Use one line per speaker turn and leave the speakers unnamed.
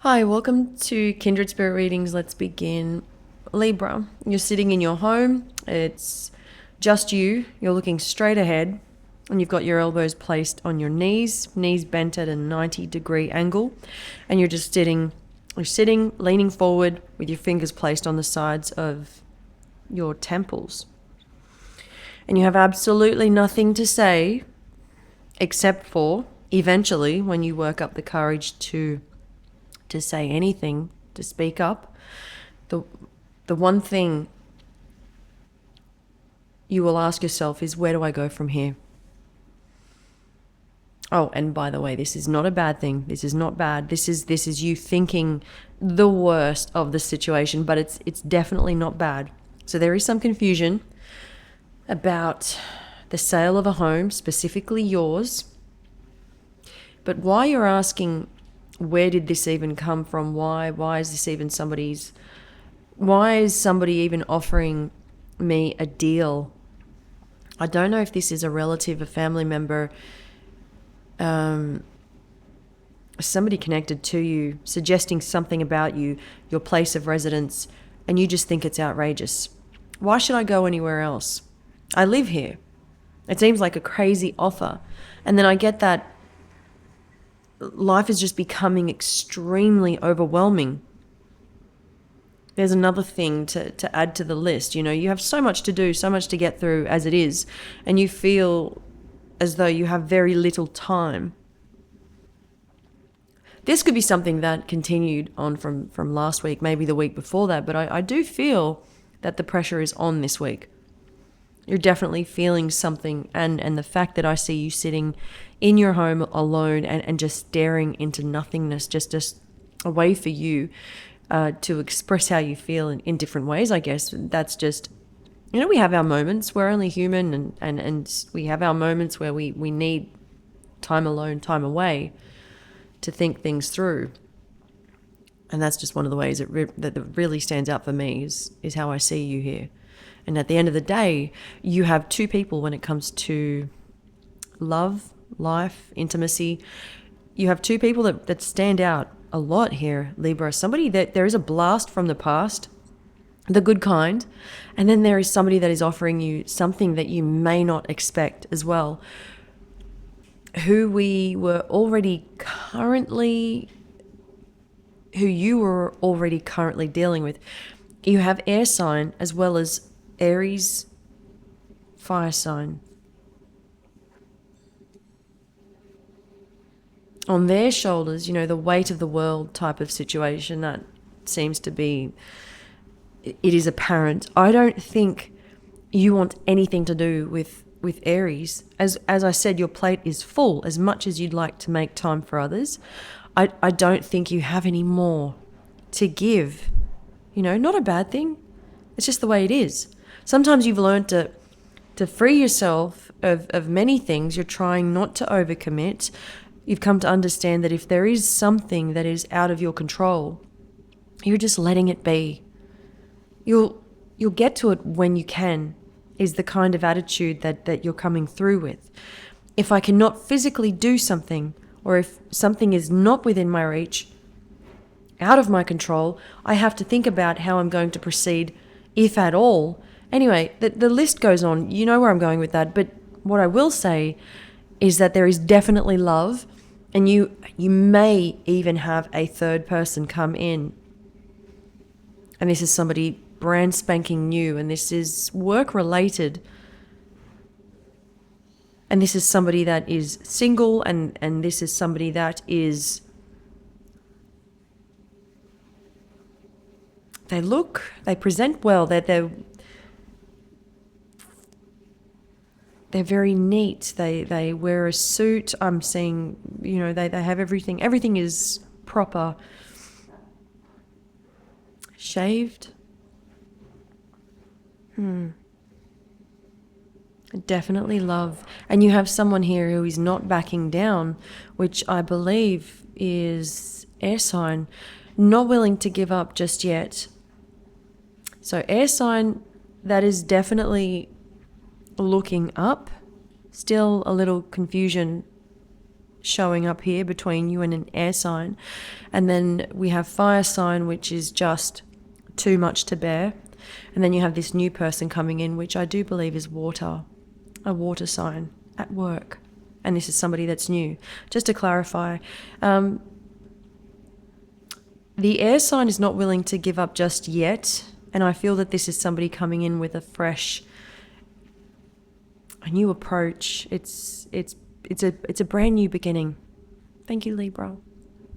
Hi, welcome to Kindred Spirit Readings. Let's begin. Libra, you're sitting in your home. It's just you. You're looking straight ahead and you've got your elbows placed on your knees bent at a 90-degree angle, and you're just sitting. You're sitting, leaning forward with your fingers placed on the sides of your temples. And you have absolutely nothing to say except for eventually when you work up the courage to say anything, to speak up, the one thing you will ask yourself is, where do I go from here? Oh, and by the way, this is not a bad thing. This is not bad. This is you thinking the worst of the situation, but it's definitely not bad. So there is some confusion about the sale of a home, specifically yours. But why you're asking, where did this even come from? Why is this even somebody's? Why is somebody even offering me a deal? I don't know if this is a relative, a family member, somebody connected to you, suggesting something about you, your place of residence, and you just think it's outrageous. Why should I go anywhere else? I live here. It seems like a crazy offer. And then I get that life is just becoming extremely overwhelming. There's another thing to add to the list. You know, you have so much to do, so much to get through as it is, and you feel as though you have very little time. This could be something that continued on from last week, maybe the week before that, but I do feel that the pressure is on this week. You're definitely feeling something, and the fact that I see you sitting in your home alone and just staring into nothingness, just a way for you to express how you feel in different ways, I guess. That's just, we have our moments. We're only human, and we have our moments where we need time alone, time away to think things through. And that's just one of the ways that really stands out for me is how I see you here. And at the end of the day, you have two people when it comes to love, life, intimacy. You have two people that stand out a lot here, Libra. Somebody that there is a blast from the past, the good kind, and then there is somebody that is offering you something that you may not expect as well, who you were already currently dealing with. You have air sign as well as Aries fire sign. On their shoulders, the weight of the world type of situation that seems to be, it is apparent. I don't think you want anything to do with Aries. As I said, your plate is full. As much as you'd like to make time for others, I don't think you have any more to give. Not a bad thing. It's just the way it is. Sometimes you've learned to free yourself of many things. You're trying not to overcommit. You've come to understand that if there is something that is out of your control, you're just letting it be. You'll get to it when you can, is the kind of attitude that you're coming through with. If I cannot physically do something, or if something is not within my reach, out of my control, I have to think about how I'm going to proceed, if at all. Anyway, the list goes on. You know where I'm going with that. But what I will say is that there is definitely love, and you may even have a third person come in. And this is somebody brand spanking new, and this is work related. And this is somebody that is single, and this is somebody that is, they present well, they're very neat. They wear a suit. I'm seeing, they have everything. Everything is proper. Shaved. Definitely love. And you have someone here who is not backing down, which I believe is air sign, not willing to give up just yet. So air sign, that is definitely looking up. Still a little confusion showing up here between you and an air sign. And then we have fire sign, which is just too much to bear. And then you have this new person coming in, which I do believe is water, a water sign at work. And this is somebody that's new. Just to clarify, the air sign is not willing to give up just yet. And I feel that this is somebody coming in with a new approach. It's a brand new beginning. Thank you, Libra.